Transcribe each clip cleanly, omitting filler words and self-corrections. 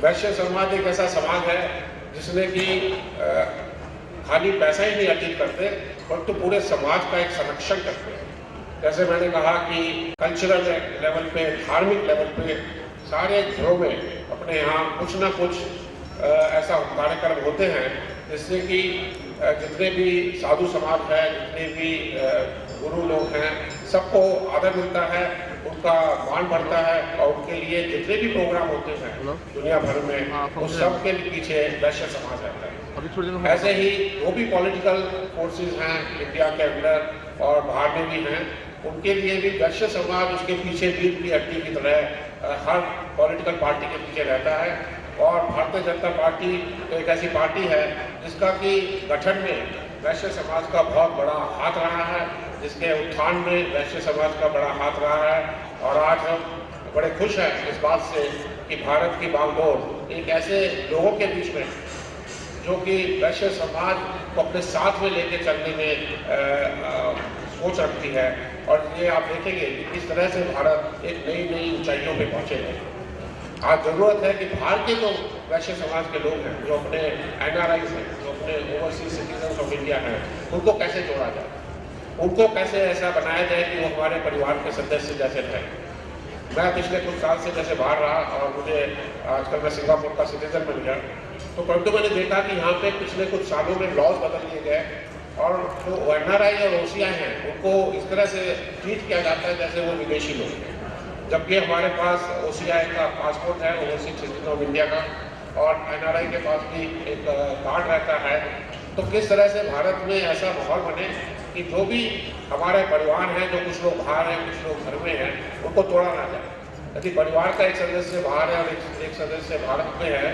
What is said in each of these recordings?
वैश्य समाज एक ऐसा समाज है जिसने कि खाली पैसा ही नहीं अर्जित करते परंतु पूरे समाज का एक संरक्षण करते हैं। जैसे मैंने कहा कि कल्चरल लेवल पे, धार्मिक लेवल पे सारे घरों में अपने यहाँ कुछ ना कुछ ऐसा कार्यक्रम होते हैं जिससे कि जितने भी साधु समाज है, जितने भी गुरु लोग हैं, सबको आदर मिलता है, उनका मान बढ़ता है और उनके लिए जितने भी प्रोग्राम होते हैं दुनिया भर में उस सब के पीछे वैश्य समाज रहता है। ऐसे ही जो भी पॉलिटिकल फोर्सेस हैं इंडिया के अंदर और बाहर में भी हैं, उनके लिए भी वैश्य समाज उसके पीछे रीढ़ की हड्डी की तरह हर पॉलिटिकल पार्टी के पीछे रहता है। और भारतीय जनता पार्टी तो एक ऐसी पार्टी है जिसका कि गठन में वैश्य समाज का बहुत बड़ा हाथ रहा है, जिसके उत्थान में वैश्य समाज का बड़ा हाथ रहा है। और आज हम बड़े खुश हैं इस बात से कि भारत की बागडोर एक ऐसे लोगों के बीच में जो कि वैश्य समाज को अपने साथ में लेके चलने में सोच रखती है। और ये आप देखेंगे कि किस तरह से भारत एक नई नई ऊंचाइयों पे पहुंचेगा। आज जरूरत है कि बाहर के जो वैश्य समाज के लोग हैं, जो अपने NRIs हैं, जो अपने ओवरसीज सिटीजन ऑफ इंडिया हैं, उनको कैसे जोड़ा जाए, उनको कैसे ऐसा बनाया जाए कि वो हमारे परिवार के सदस्य जैसे रहें। मैं पिछले कुछ साल से जैसे बाहर रहा और मुझे आजकल मैं सिंगापुर का सिटीजन बन गया, तो परंतु मैंने देखा कि यहाँ पे पिछले कुछ सालों में लॉज बदल दिए गए और जो NRI और OCI हैं उनको इस तरह से ट्रीट किया जाता है जैसे वो विदेशी लोग हैं। जबकि हमारे पास OCI का पासपोर्ट है, ओवरसीज सिटीजन ऑफ इंडिया का, और NRI के पास भी एक कार्ड रहता है। तो किस तरह से भारत में ऐसा माहौल बने कि जो भी हमारे परिवार हैं, जो कुछ लोग बाहर हैं, कुछ लोग घर में हैं, उनको तोड़ा ना जाए। यदि परिवार का एक सदस्य बाहर है और एक सदस्य भारत में है,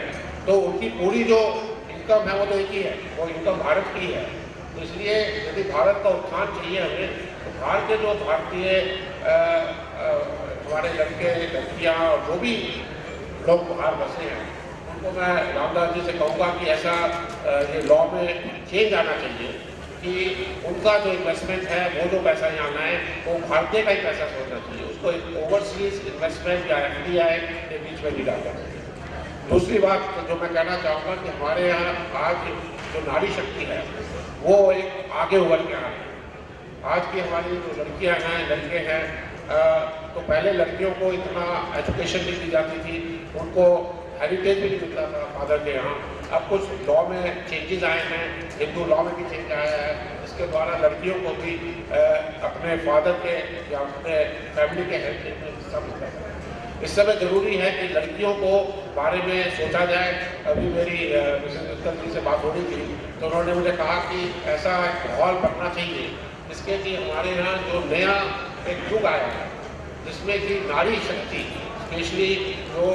तो उनकी पूरी जो इनकम है वो तो एक ही है, वो इनकम भारत की है। तो इसलिए यदि भारत का उत्थान चाहिए हमें, तो बाहर के जो भारतीय हमारे लड़के लड़कियाँ और जो भी लोग बाहर बसे हैं, उनको मैं रामदास जी से कहूँगा कि ऐसा ये लॉ में चेंज आना चाहिए कि उनका जो इन्वेस्टमेंट है, वो जो पैसा यहाँ लाए, वो भारतीय का ही पैसा सोचना चाहिए, उसको एक ओवरसीज इन्वेस्टमेंट या FDI के बीच में नहीं डालना चाहिए। दूसरी बात जो मैं कहना चाहूँगा कि हमारे यहाँ आज जो नारी शक्ति है वो एक आगे उभर के आ रही है। आज की हमारी जो लड़कियाँ हैं, लड़के हैं, तो पहले लड़कियों को इतना एजुकेशन नहीं दी जाती थी, उनको हेरिटेज भी नहीं मिलता था फादर के यहाँ। अब कुछ लॉ में चेंजेस आए हैं, हिंदू लॉ में भी चेंज आया है, इसके द्वारा लड़कियों को भी अपने फादर के या अपने फैमिली के हेरिटेज में हिस्सा मिलता है। इस समय जरूरी है कि लड़कियों को बारे में सोचा जाए। अभी मेरी मिसेस उत्तर जी से बात हो रही थी तो उन्होंने मुझे कहा कि ऐसा माहौल बनना चाहिए जिसके कि हमारे यहाँ जो नया एक युग आया है जिसमें कि नारी शक्ति स्पेशली जो